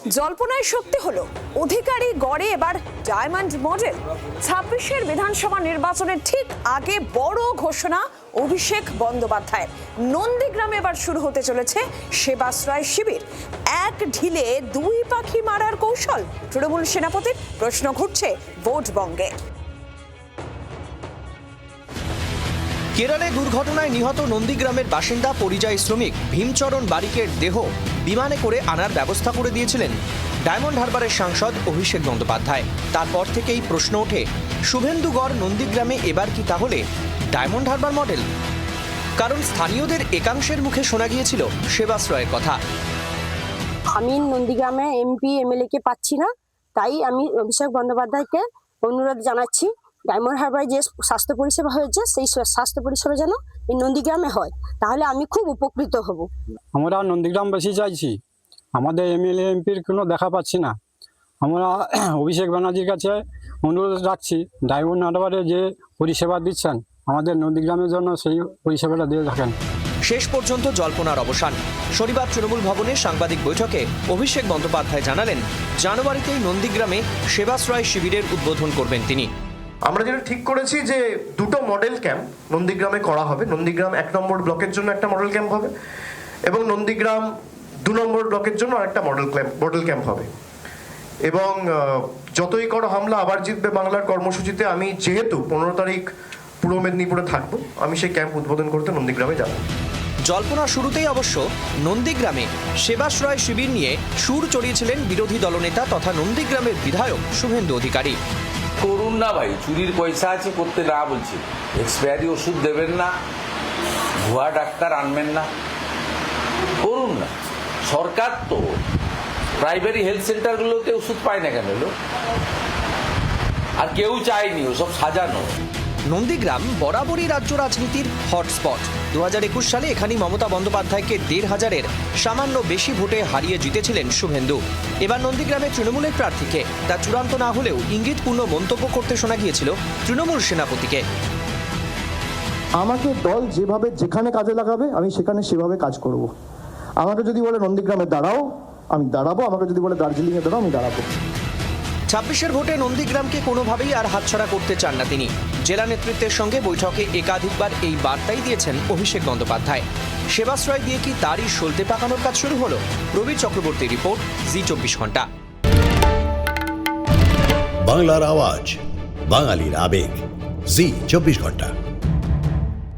জল্পনায় সত্যি হলো, অধিকারী গড়ে এবার ডায়মন্ড মডেল। 26-এর বিধানসভা নির্বাচনের ঠিক আগে বড় ঘোষণা অভিষেক বন্দ্যোপাধ্যায়ের। নন্দীগ্রামে এবার শুরু হতে চলেছে সেবাশ্রয় শিবির। এক ঢিলে দুই পাখি মারার কৌশল তৃণমূল সেনাপতির। প্রশ্ন ঘুরছে ভোট বঙ্গে। কেরলে দুর্ঘটনায় নিহত নন্দীগ্রামের বাসিন্দা পরিযায়ী শ্রমিক ভীমচরণ বারিকের দেহ বিমানে করে আনার ব্যবস্থা করে দিয়েছিলেন ডায়মন্ড হারবারের সাংসদ অভিষেক বন্দ্যোপাধ্যায়। তারপর থেকেই প্রশ্ন ওঠে, শুভেন্দুগড় নন্দীগ্রামে এবার কি তাহলে ডায়মন্ড হারবার মডেল? কারণ স্থানীয়দের একাংশের মুখে শোনা গিয়েছিল সেবাশ্রয়ের কথা। আমি নন্দীগ্রামে এমপি এমএলএ কে পাচ্ছি না, তাই আমি অভিষেক বন্দ্যোপাধ্যায়কে অনুরোধ জানাচ্ছি ডায়মন্ড হারবারে যে স্বাস্থ্য পরিষেবা হয়েছে সেই স্বাস্থ্য পরিষেবা যেন এই নন্দীগ্রামে হয়, তাহলে আমি খুব উপকৃত হব। আমরা নন্দীগ্রামবাসী চাইছি, আমাদের এমএলএ এমপির কোনো দেখা পাচ্ছি না। আমরা অভিষেক ব্যানার্জির কাছে অনুরোধ রাখছি ডায়মন্ড হারবারে যে পরিষেবা দিচ্ছেন আমাদের নন্দীগ্রামের জন্য সেই পরিষেবাটা দিয়ে থাকেন। শেষ পর্যন্ত জল্পনার অবসান। শনিবার তৃণমূল ভবনে সাংবাদিক বৈঠকে অভিষেক বন্দ্যোপাধ্যায় জানালেন, জানুয়ারিতেই নন্দীগ্রামে সেবাশ্রয় শিবিরের উদ্বোধন করবেন তিনি। আমরা যেটা ঠিক করেছি যে দুটো মডেল ক্যাম্প নন্দীগ্রামে করা হবে। নন্দীগ্রাম 1 নম্বর ব্লকের জন্য একটা মডেল ক্যাম্প হবে এবং নন্দীগ্রাম 2 নম্বর ব্লকের জন্য আরেকটা মডেল ক্যাম্প হবে। এবং যতই করো হামলা আবার জিতবে বাংলার কর্মসূচিতে আমি যেহেতু 15 তারিখ পূর্ব মেদিনীপুরে থাকবো, আমি সেই ক্যাম্প উদ্বোধন করতে নন্দীগ্রামে যাব। জল্পনা শুরুতেই অবশ্য নন্দীগ্রামে সেবাশ্রয় শিবির নিয়ে সুর চড়িয়েছিলেন বিরোধী দলনেতা তথা নন্দীগ্রামের বিধায়ক শুভেন্দু অধিকারী। করুন না ভাই, চুরির পয়সা আছে করতে না বলছি, এক্সপায়ারি ওষুধ দেবেন না, ভুয়া ডাক্তার আনবেন না, করুন না। সরকার তো প্রাইমারি হেলথ সেন্টারগুলোতে ওষুধ পায় না কেন? আর কেউ চায়নি, ওসব সাজানো। নন্দীগ্রাম বরাবরই রাজ্য রাজনীতির হটস্পট। 2021 সালে এখানেই মমতা বন্দ্যোপাধ্যায়কে 1,500-এর সামান্য বেশি ভোটে হারিয়ে জিতেছিলেন শুভেন্দু। এবার নন্দীগ্রামে তৃণমূলের প্রার্থীকে তা চূড়ান্ত না হলেও ইঙ্গিতপূর্ণ মন্তব্য করতে শোনা গিয়েছিল তৃণমূল সেনাপতিকে। আমাকে দল যেভাবে যেখানে কাজে লাগাবে আমি সেখানে সেভাবে কাজ করব। আমাকে যদি বলে নন্দীগ্রামে দাঁড়াও আমি দাঁড়াবো, আমাকে যদি বলে দার্জিলিংয়ে দাঁড়াও আমি দাঁড়াবো। 26-এর ভোটে নন্দীগ্রামকে কোনোভাবেই আর হাতছাড়া করতে চান না তিনি। জেলা নেতৃত্বের সঙ্গে বৈঠকে একাধিকবার এই বার্তাই দিয়েছেন অভিষেক বন্দ্যোপাধ্যায়। সেবাশ্রয় দিয়ে কি তারই সলতে পাকানোর কাজ শুরু হলো? রবি চক্রবর্তীর রিপোর্ট, জি 24 ঘন্টা। বাংলার আওয়াজ, বাঙালির আবেগ, জি 24 ঘন্টা।